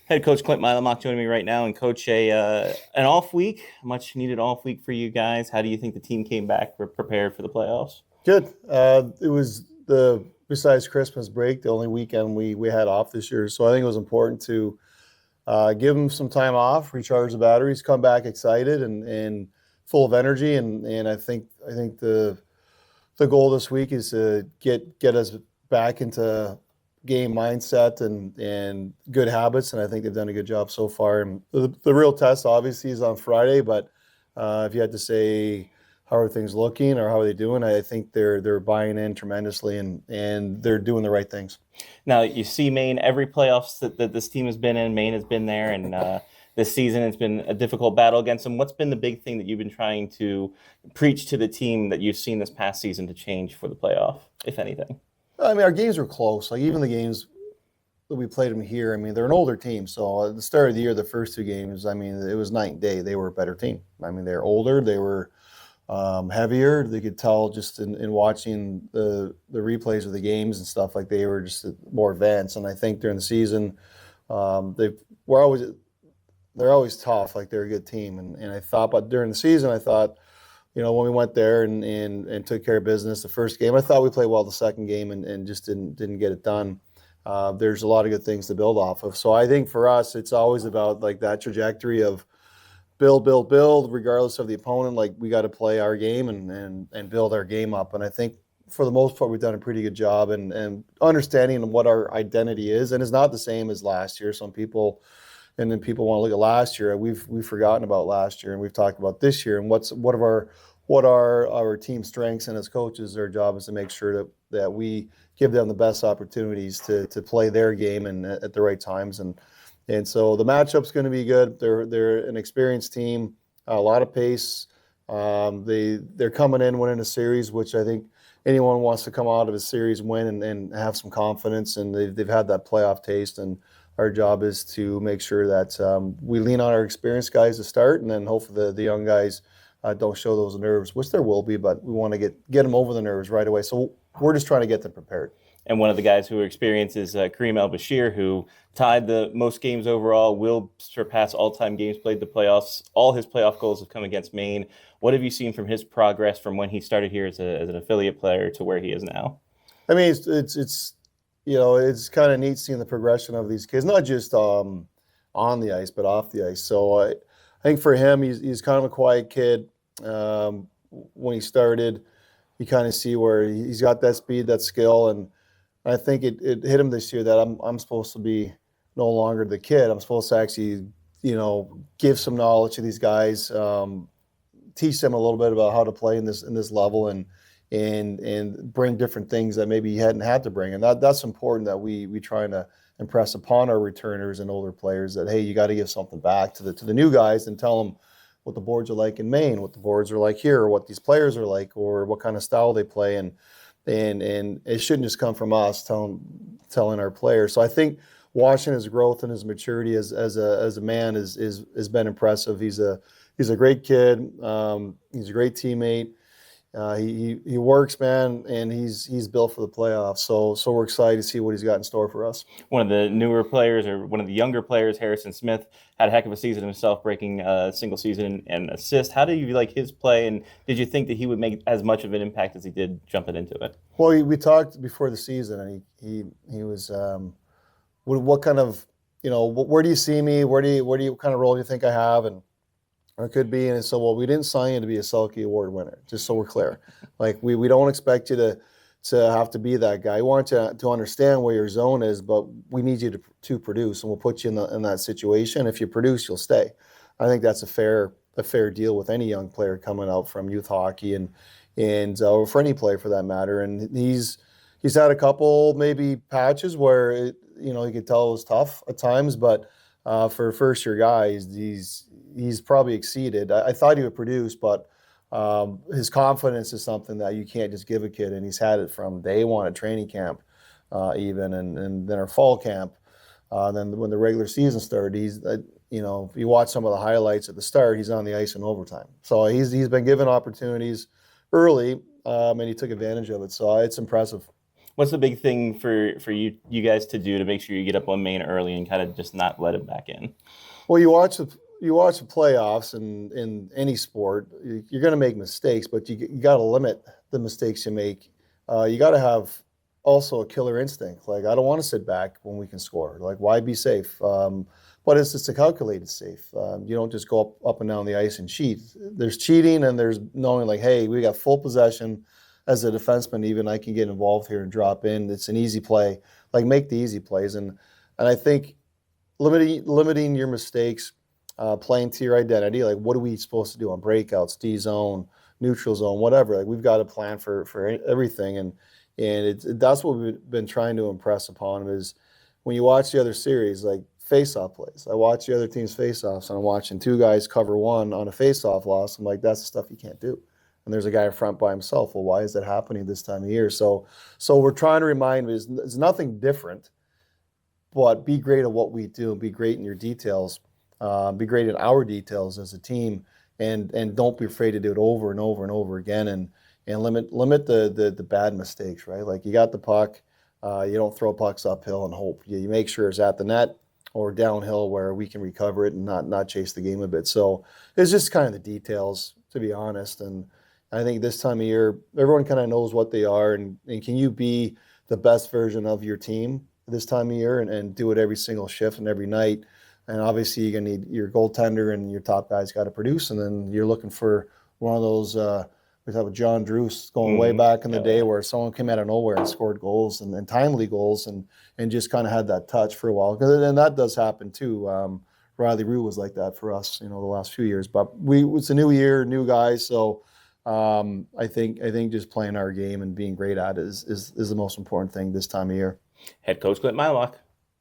Head coach Clinton Mylymok joining me right now, and coach an off week, much needed off week for you guys. How do you think the team came back prepared for the playoffs? Good. It was besides Christmas break, the only weekend we had off this year. So I think it was important to give them some time off, recharge the batteries, come back excited and full of energy. And I think the goal this week is to get us back into game mindset and good habits. And I think they've done a good job so far. And the real test obviously is on Friday, but if you had to say how are things looking or how are they doing, I think they're buying in tremendously and they're doing the right things. Now you see Maine every playoffs that this team has been in. Maine has been there, and this season it's been a difficult battle against them. What's been the big thing that you've been trying to preach to the team that you've seen this past season to change for the playoff, if anything? I mean, our games were close. Like even the games that we played them here, I mean, they're an older team. So at the start of the year, the first two games, I mean, it was night and day. They were a better team. I mean, they're older. They were heavier. They could tell just in watching the replays of the games and stuff, like they were just more advanced. And I think during the season, they were always they're always tough. Like they're a good team. And I thought, but during the season, I thought, when we went there and took care of business the first game, I thought we played well the second game and just didn't get it done. There's a lot of good things to build off of. So I think for us, it's always about like that trajectory of build, regardless of the opponent. Like we got to play our game and build our game up. And I think for the most part, we've done a pretty good job and understanding what our identity is. And it's not the same as last year. Some people, and then people want to look at last year. We've forgotten about last year, and we've talked about this year and what are our team strengths. And as coaches, their job is to make sure that we give them the best opportunities to play their game and at the right times. And so the matchup's going to be good. They're an experienced team, a lot of pace. They're coming in winning a series, which I think anyone wants to come out of a series win and have some confidence. And they've had that playoff taste. And our job is to make sure that we lean on our experienced guys to start, and then hopefully the young guys don't show those nerves, which there will be, but we want to get them over the nerves right away. So we're just trying to get them prepared. And one of the guys who experienced is Kareem El-Bashir, who tied the most games overall, will surpass all-time games played the playoffs. All his playoff goals have come against Maine. What have you seen from his progress from when he started here as an affiliate player to where he is now? I mean, it's kind of neat seeing the progression of these kids, not just on the ice, but off the ice. So I think for him, he's kind of a quiet kid. When he started, you kind of see where he's got that speed, that skill, and I think it hit him this year that I'm supposed to be no longer the kid. I'm supposed to actually, give some knowledge to these guys, teach them a little bit about how to play in this level, and bring different things that maybe he hadn't had to bring. And that's important, that we try to impress upon our returners and older players that, hey, you got to give something back to the new guys and tell them what the boards are like in Maine, what the boards are like here, or what these players are like, or what kind of style they play. And it shouldn't just come from us telling our players. So I think watching his growth and his maturity as a man has been impressive. He's a great kid. He's a great teammate. He works, man, and he's built for the playoffs. So we're excited to see what he's got in store for us. One of the newer players, or one of the younger players, Harrison Smith, had a heck of a season himself, breaking a single season and assist. How do you like his play, and did you think that he would make as much of an impact as he did jumping into it? Well, we talked before the season, and he was what kind of, where do you see me? What kind of role do you think I have? And or it could be, and so, well, we didn't sign you to be a Selke Award winner, just so we're clear. Like we don't expect you to have to be that guy. We want you to understand where your zone is, but we need you to produce, and we'll put you in that situation. If you produce, you'll stay. I think that's a fair deal with any young player coming out from youth hockey and or for any player for that matter. And he's had a couple maybe patches where you could tell it was tough at times, but for a first year guy, he's probably exceeded. I thought he would produce, but his confidence is something that you can't just give a kid, and he's had it from day one at training camp, even, and then our fall camp. Then when the regular season started, if you watch some of the highlights at the start, he's on the ice in overtime. So he's been given opportunities early, and he took advantage of it. So it's impressive. What's the big thing for you guys to do to make sure you get up on Maine early and kind of just not let him back in? Well, you watch the playoffs in any sport. You're going to make mistakes, but you got to limit the mistakes you make. You got to have also a killer instinct. Like I don't want to sit back when we can score. Like why be safe? But it's just a calculated safe. You don't just go up and down the ice and cheat. There's cheating and there's knowing like, hey, we got full possession. As a defenseman, even I can get involved here and drop in. It's an easy play. Like make the easy plays, and I think limiting your mistakes, playing to your identity. Like, what are we supposed to do on breakouts, D zone, neutral zone, whatever? Like, we've got a plan for everything, and that's what we've been trying to impress upon him is when you watch the other series, like face-off plays. I watch the other team's face-offs, and I'm watching two guys cover one on a face-off loss. I'm like, that's the stuff you can't do. And there's a guy in front by himself. Well, why is that happening this time of year? So we're trying to remind him it's nothing different. But be great at what we do. Be great in your details. Be great in our details as a team, and don't be afraid to do it over and over and over again. And limit the bad mistakes. Right, like you got the puck, you don't throw pucks uphill and hope. You make sure it's at the net or downhill where we can recover it and not chase the game a bit. So it's just kind of the details, to be honest. And I think this time of year, everyone kind of knows what they are, and can you be the best version of your team this time of year and do it every single shift and every night. And obviously you're going to need your goaltender and your top guys got to produce. And then you're looking for one of those, we talked with John Druce going way back in the day where someone came out of nowhere and scored goals and timely goals and just kind of had that touch for a while. And that does happen too. Riley Rue was like that for us, the last few years. But it's a new year, new guys. So I think just playing our game and being great at it is the most important thing this time of year. Head coach Clinton Mylymok.